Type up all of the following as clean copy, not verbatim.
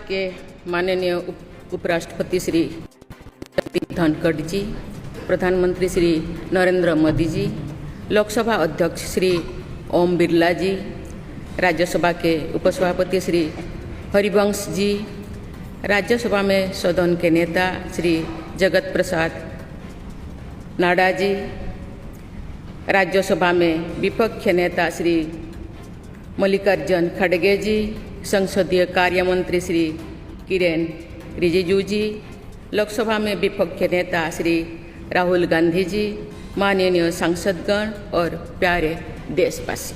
के माननीय उपराष्ट्रपति श्री जगदीप धनखड़ जी, प्रधानमंत्री श्री नरेंद्र मोदी जी, लोकसभा अध्यक्ष श्री ओम बिरला जी, राज्यसभा के उपसभापति श्री हरिवंश जी, राज्यसभा में सदन के नेता श्री जगत प्रसाद नाडा जी, राज्यसभा में विपक्ष नेता श्री मल्लिकार्जुन खड़गे जी, संसदीय कार्य मंत्री श्री किरेन रिजिजू जी, लोकसभा में विपक्ष नेता श्री राहुल गांधी जी, माननीय सांसदगण और प्यारे देशवासी,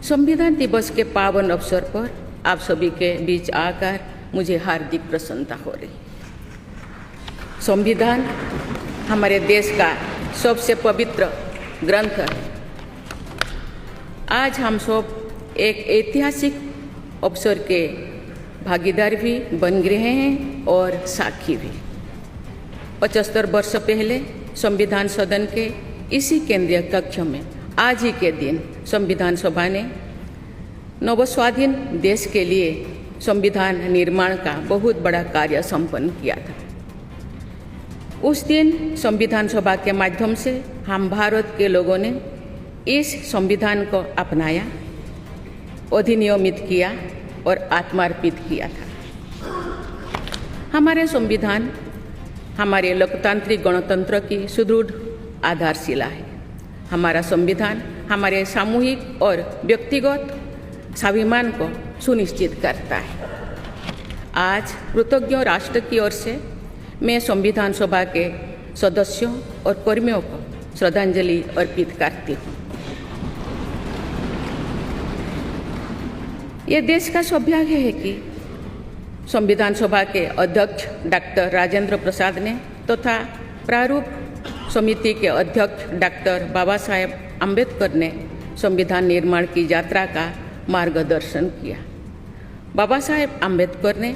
संविधान दिवस के पावन अवसर पर आप सभी के बीच आकर मुझे हार्दिक प्रसन्नता हो रही। संविधान हमारे देश का सबसे पवित्र ग्रंथ है। आज हम सब एक ऐतिहासिक अवसर के भागीदार भी बन गए हैं और साक्षी भी। 75 वर्ष पहले संविधान सदन के इसी केंद्रीय कक्ष में आज ही के दिन संविधान सभा ने नवस्वाधीन देश के लिए संविधान निर्माण का बहुत बड़ा कार्य संपन्न किया था। उस दिन संविधान सभा के माध्यम से हम भारत के लोगों ने इस संविधान को अपनाया, अधिनियमित किया और आत्मार्पित किया था। हमारे संविधान हमारे लोकतांत्रिक गणतंत्र की सुदृढ़ आधारशिला है। हमारा संविधान हमारे सामूहिक और व्यक्तिगत स्वाभिमान को सुनिश्चित करता है। आज कृतज्ञ राष्ट्र की ओर से मैं संविधान सभा के सदस्यों और कर्मियों को श्रद्धांजलि अर्पित करती हूँ। ये देश का सौभाग्य है कि संविधान सभा के अध्यक्ष डॉक्टर राजेंद्र प्रसाद ने तथा प्रारूप समिति के अध्यक्ष डॉक्टर बाबा साहेब अम्बेडकर ने संविधान निर्माण की यात्रा का मार्गदर्शन किया। बाबा साहेब अम्बेडकर ने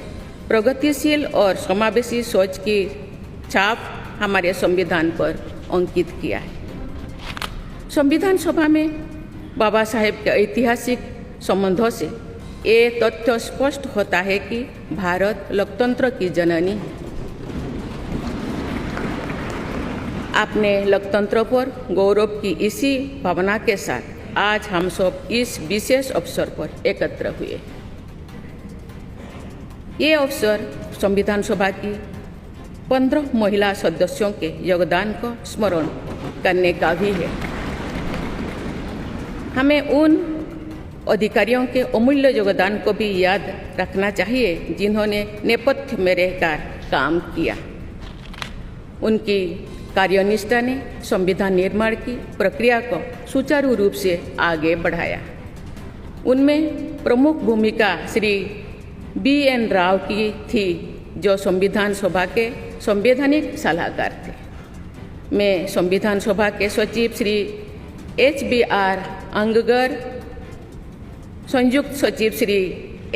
प्रगतिशील और समावेशी सोच की छाप हमारे संविधान पर अंकित किया है। संविधान सभा में बाबा साहेब के ऐतिहासिक संबंधों से ये तथ्य स्पष्ट होता है कि भारत लोकतंत्र की जननी है। अपने लोकतंत्र पर गौरव की इसी भावना के साथ आज हम सब इस विशेष अवसर पर एकत्र हुए। ये अवसर संविधान सभा की 15 महिला सदस्यों के योगदान को स्मरण करने का भी है। हमें उन अधिकारियों के अमूल्य योगदान को भी याद रखना चाहिए जिन्होंने नेपथ्य में रहकर काम किया। उनकी कार्यनिष्ठा ने संविधान निर्माण की प्रक्रिया को सुचारू रूप से आगे बढ़ाया। उनमें प्रमुख भूमिका श्री BN राव की थी, जो संविधान सभा के संवैधानिक सलाहकार थे। मैं संविधान सभा के सचिव श्री HBR अंगगर, संयुक्त सचिव श्री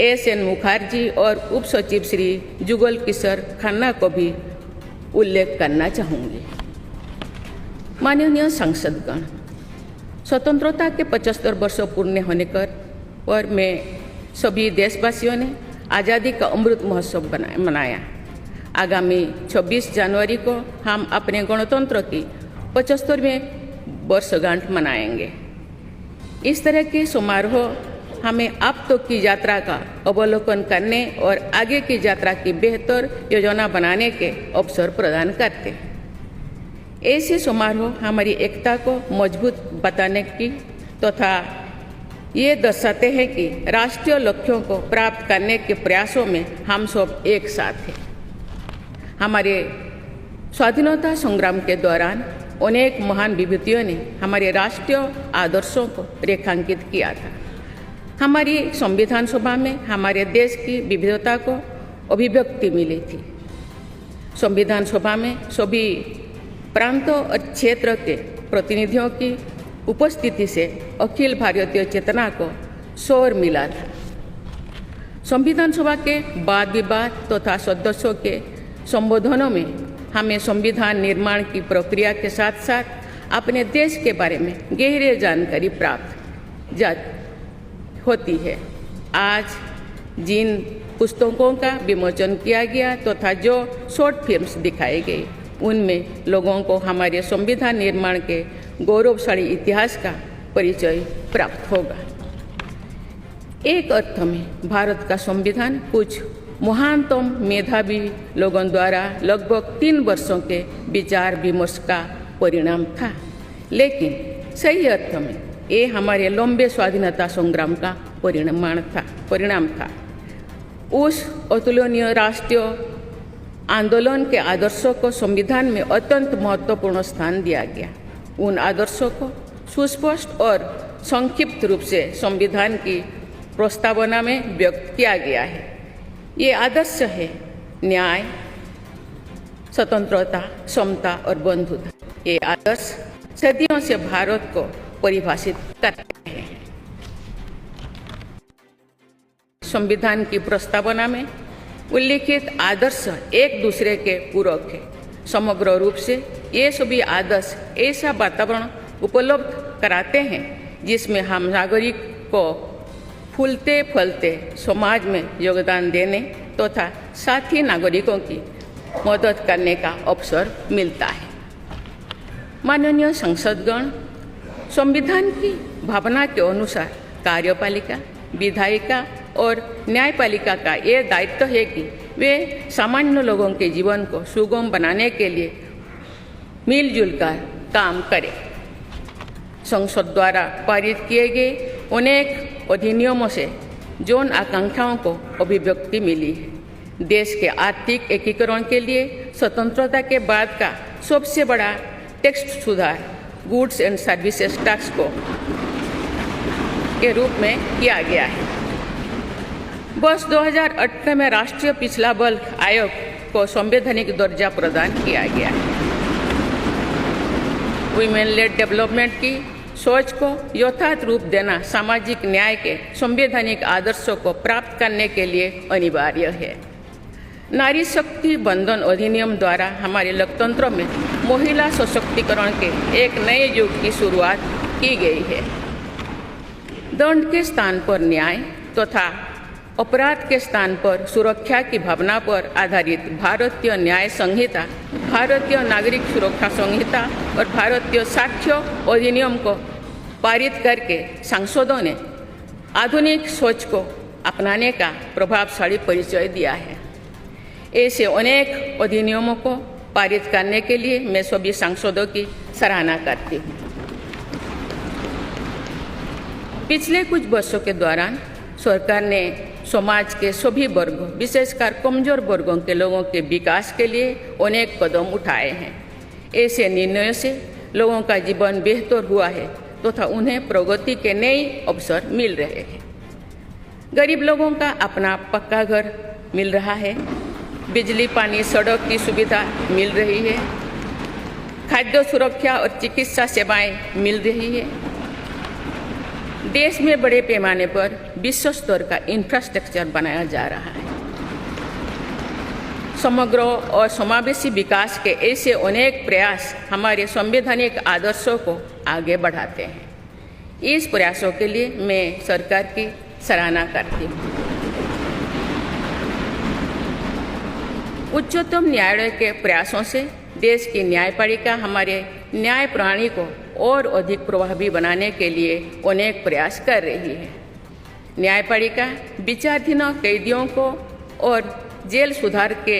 SN मुखर्जी और उप सचिव श्री जुगल किशोर खन्ना को भी उल्लेख करना चाहूँगी। माननीय सांसदगण, स्वतंत्रता के 75 वर्ष पूर्ण होने पर मैं सभी देशवासियों ने आज़ादी का अमृत महोत्सव मनाया। आगामी 26 जनवरी को हम अपने गणतंत्र की 75वें वर्षगांठ मनाएंगे। इस तरह के समारोह हमें अब तक की यात्रा का अवलोकन करने और आगे की यात्रा की बेहतर योजना बनाने के अवसर प्रदान करते हैं। ऐसे समारोह हमारी एकता को मजबूत बताने की तथा ये दर्शाते हैं कि राष्ट्रीय लक्ष्यों को प्राप्त करने के प्रयासों में हम सब एक साथ हैं। हमारे स्वाधीनता संग्राम के दौरान अनेक महान विभूतियों ने हमारे राष्ट्रीय आदर्शों को रेखांकित किया था। हमारी संविधान सभा में हमारे देश की विविधता को अभिव्यक्ति मिली थी। संविधान सभा में सभी प्रांतों और क्षेत्र के प्रतिनिधियों की उपस्थिति से अखिल भारतीय चेतना को शोर मिला था। संविधान सभा के वाद विवाद तथा सदस्यों के संबोधनों में हमें संविधान निर्माण की प्रक्रिया के साथ साथ अपने देश के बारे में गहरी जानकारी प्राप्त होती है। आज जिन पुस्तकों का विमोचन किया गया तथा जो शॉर्ट फिल्म्स दिखाए गए उनमें लोगों को हमारे संविधान निर्माण के गौरवशाली इतिहास का परिचय प्राप्त होगा। एक अर्थ में भारत का संविधान कुछ महानतम मेधावी लोगों द्वारा लगभग 3 वर्षों के विचार विमर्श का परिणाम था, लेकिन सही अर्थ में ये हमारे लंबे स्वाधीनता संग्राम का परिणाम था। उस अतुलनीय राष्ट्रीय आंदोलन के आदर्शों को संविधान में अत्यंत महत्वपूर्ण स्थान दिया गया। उन आदर्शों को सुस्पष्ट और संक्षिप्त रूप से संविधान की प्रस्तावना में व्यक्त किया गया है। ये आदर्श है न्याय, स्वतंत्रता, समता और बंधुता। ये आदर्श सदियों से भारत को परिभाषित करते हैं। संविधान की प्रस्तावना में उल्लिखित आदर्श एक दूसरे के पूरक है। समग्र रूप से ये सभी आदर्श ऐसा वातावरण उपलब्ध कराते हैं जिसमें हम नागरिक को फूलते फलते समाज में योगदान देने तथा साथी नागरिकों की मदद करने का अवसर मिलता है। माननीय संसदगण, संविधान की भावना के अनुसार कार्यपालिका, विधायिका और न्यायपालिका का ये दायित्व है कि वे सामान्य लोगों के जीवन को सुगम बनाने के लिए मिलजुल कर काम करें। संसद द्वारा पारित किए गए अनेक अधिनियमों से जन आकांक्षाओं को अभिव्यक्ति मिली है। देश के आर्थिक एकीकरण के लिए स्वतंत्रता के बाद का सबसे बड़ा टैक्स सुधार गुड्स एंड सर्विसेज टैक्स को के रूप में किया गया है। वर्ष 2018 में राष्ट्रीय पिछड़ा बल्क आयोग को संवैधानिक दर्जा प्रदान किया गया है। वुमेन लेड डेवलपमेंट की सोच को यथार्थ रूप देना सामाजिक न्याय के संवैधानिक आदर्शों को प्राप्त करने के लिए अनिवार्य है। नारी शक्ति बंधन अधिनियम द्वारा हमारे लोकतंत्र में महिला सशक्तिकरण के एक नए युग की शुरुआत की गई है। दंड के स्थान पर न्याय तथा अपराध के स्थान पर सुरक्षा की भावना पर आधारित भारतीय न्याय संहिता, भारतीय नागरिक सुरक्षा संहिता और भारतीय साक्ष्य अधिनियम को पारित करके सांसदों ने आधुनिक सोच को अपनाने का प्रभावशाली परिचय दिया है। ऐसे अनेक अधिनियमों को पारित करने के लिए मैं सभी सांसदों की सराहना करती हूँ। पिछले कुछ वर्षों के दौरान सरकार ने समाज के सभी वर्गों, विशेषकर कमजोर वर्गों के लोगों के विकास के लिए अनेक कदम उठाए हैं। ऐसे निर्णयों से लोगों का जीवन बेहतर हुआ है तथा उन्हें प्रगति के नए अवसर मिल रहे हैं। गरीब लोगों का अपना पक्का घर मिल रहा है, बिजली, पानी, सड़क की सुविधा मिल रही है, खाद्य सुरक्षा और चिकित्सा सेवाएं मिल रही है। देश में बड़े पैमाने पर विश्व स्तर का इंफ्रास्ट्रक्चर बनाया जा रहा है। समग्र और समावेशी विकास के ऐसे अनेक प्रयास हमारे संवैधानिक आदर्शों को आगे बढ़ाते हैं। इस प्रयासों के लिए मैं सरकार की सराहना करती हूँ। उच्चतम न्यायालय के प्रयासों से देश की न्यायपालिका हमारे न्याय प्रणाली को और अधिक प्रभावी बनाने के लिए अनेक प्रयास कर रही है। न्यायपालिका विचाराधीन कैदियों को और जेल सुधार के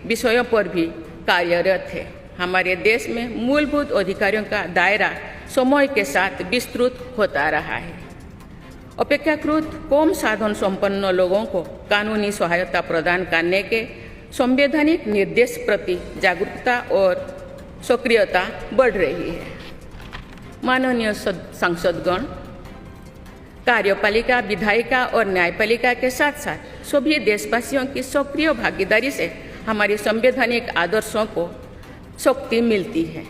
विषयों पर भी कार्यरत है। हमारे देश में मूलभूत अधिकारों का दायरा समय के साथ विस्तृत होता रहा है। अपेक्षाकृत कम साधन संपन्न लोगों को कानूनी सहायता प्रदान करने के संवैधानिक निर्देश प्रति जागरूकता और सक्रियता बढ़ रही है। माननीय सांसदगण, कार्यपालिका, विधायिका और न्यायपालिका के साथ साथ सभी देशवासियों की सक्रिय भागीदारी से हमारे संवैधानिक आदर्शों को शक्ति मिलती है।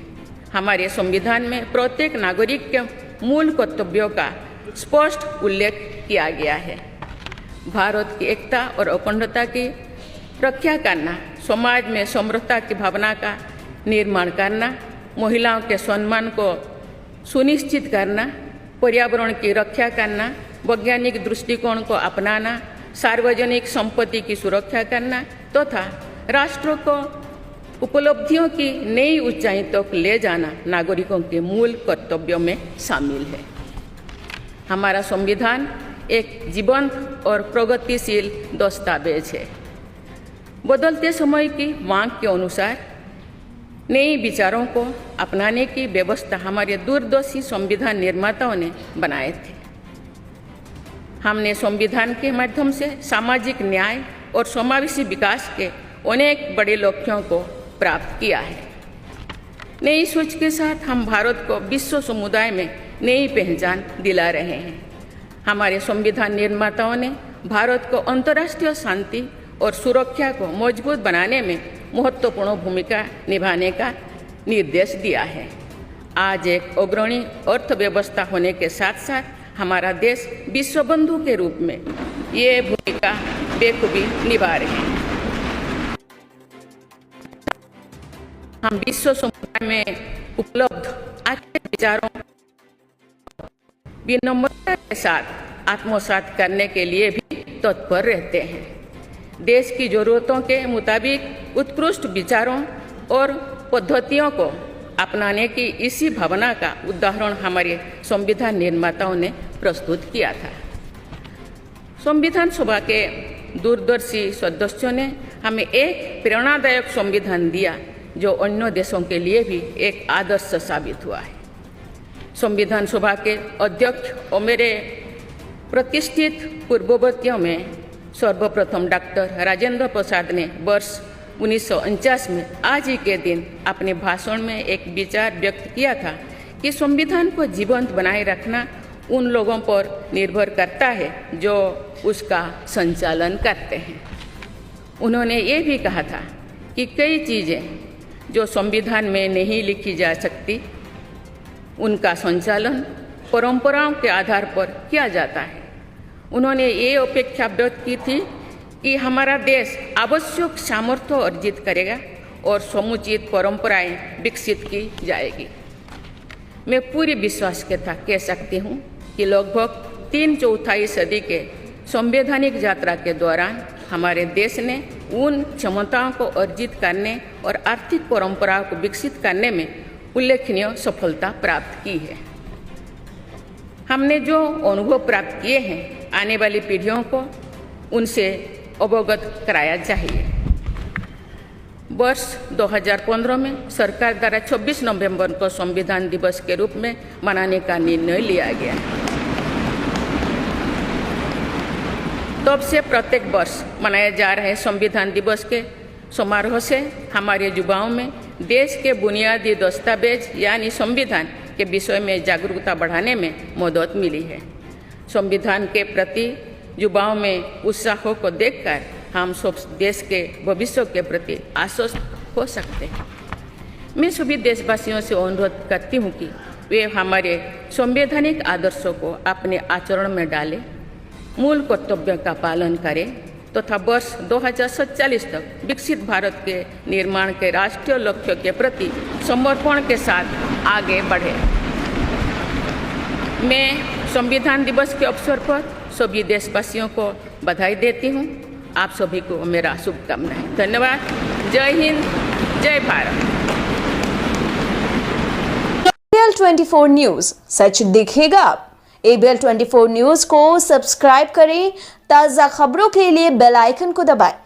हमारे संविधान में प्रत्येक नागरिक के मूल कर्तव्यों का स्पष्ट उल्लेख किया गया है। भारत की एकता और अखंडता की रक्षा करना, समाज में समरसता की भावना का निर्माण करना, महिलाओं के सम्मान को सुनिश्चित करना, पर्यावरण की रक्षा करना, वैज्ञानिक दृष्टिकोण को अपनाना, सार्वजनिक संपत्ति की सुरक्षा करना तथा राष्ट्र को उपलब्धियों की नई ऊंचाई तक ले जाना नागरिकों के मूल कर्तव्यों में शामिल है। हमारा संविधान एक जीवंत और प्रगतिशील दस्तावेज है। बदलते समय की मांग के अनुसार नए विचारों को अपनाने की व्यवस्था हमारे दूरदर्शी संविधान निर्माताओं ने बनाए थे। हमने संविधान के माध्यम से सामाजिक न्याय और समावेशी विकास के अनेक बड़े लक्ष्यों को प्राप्त किया है। नई सोच के साथ हम भारत को विश्व समुदाय में नई पहचान दिला रहे हैं। हमारे संविधान निर्माताओं ने भारत को अंतर्राष्ट्रीय शांति और सुरक्षा को मजबूत बनाने में महत्वपूर्ण भूमिका निभाने का निर्देश दिया है। आज एक अग्रणी अर्थव्यवस्था होने के साथ साथ हमारा देश विश्व बंधु के रूप में ये भूमिका बेखूबी निभा रहे हैं। हम विश्व समुदाय में उपलब्ध अच्छे विचारों विनम्रता के साथ आत्मसात करने के लिए भी तत्पर रहते हैं। देश की जरूरतों के मुताबिक उत्कृष्ट विचारों और पद्धतियों को अपनाने की इसी भावना का उदाहरण हमारे संविधान निर्माताओं ने प्रस्तुत किया था। संविधान सभा के दूरदर्शी सदस्यों ने हमें एक प्रेरणादायक संविधान दिया जो अन्य देशों के लिए भी एक आदर्श साबित हुआ है। संविधान सभा के अध्यक्ष और मेरे प्रतिष्ठित पूर्ववर्तियों में सर्वप्रथम डॉक्टर राजेंद्र प्रसाद ने वर्ष 1949 में आज ही के दिन अपने भाषण में एक विचार व्यक्त किया था कि संविधान को जीवंत बनाए रखना उन लोगों पर निर्भर करता है जो उसका संचालन करते हैं। उन्होंने ये भी कहा था कि कई चीज़ें जो संविधान में नहीं लिखी जा सकती उनका संचालन परंपराओं के आधार पर किया जाता है। उन्होंने ये अपेक्षा व्यक्त की थी कि हमारा देश आवश्यक सामर्थ्य अर्जित करेगा और समुचित परंपराएं विकसित की जाएगी। मैं पूरी विश्वास के साथ कह सकती हूँ कि लगभग 3/4 सदी के संवैधानिक यात्रा के दौरान हमारे देश ने उन क्षमताओं को अर्जित करने और आर्थिक परंपराओं को विकसित करने में उल्लेखनीय सफलता प्राप्त की है। हमने जो अनुभव प्राप्त किए हैं आने वाली पीढ़ियों को उनसे अवगत कराया चाहिए। वर्ष 2015 में सरकार द्वारा 26 नवंबर को संविधान दिवस के रूप में मनाने का निर्णय लिया गया। तब से प्रत्येक वर्ष मनाए जा रहे संविधान दिवस के समारोह से हमारे युवाओं में देश के बुनियादी दस्तावेज यानी संविधान के विषय में जागरूकता बढ़ाने में मदद मिली है। संविधान के प्रति युवाओं में उत्साह को देखकर हम सब देश के भविष्य के प्रति आश्वस्त हो सकते हैं। मैं सभी देशवासियों से अनुरोध करती हूँ कि वे हमारे संवैधानिक आदर्शों को अपने आचरण में डालें, मूल कर्तव्यों का पालन करें तथा वर्ष 2047 तक विकसित भारत के निर्माण के राष्ट्रीय लक्ष्य के प्रति समर्पण के साथ आगे बढ़ें। मैं संविधान दिवस के अवसर पर सभी देशवासियों को बधाई देती हूँ। आप सभी को मेरा शुभकामनाएं। धन्यवाद। जय हिंद, जय भारत। ABL 24 न्यूज सच दिखेगा। ABL 24 न्यूज को सब्सक्राइब करें। ताज़ा खबरों के लिए बेल आइकन को दबाएं।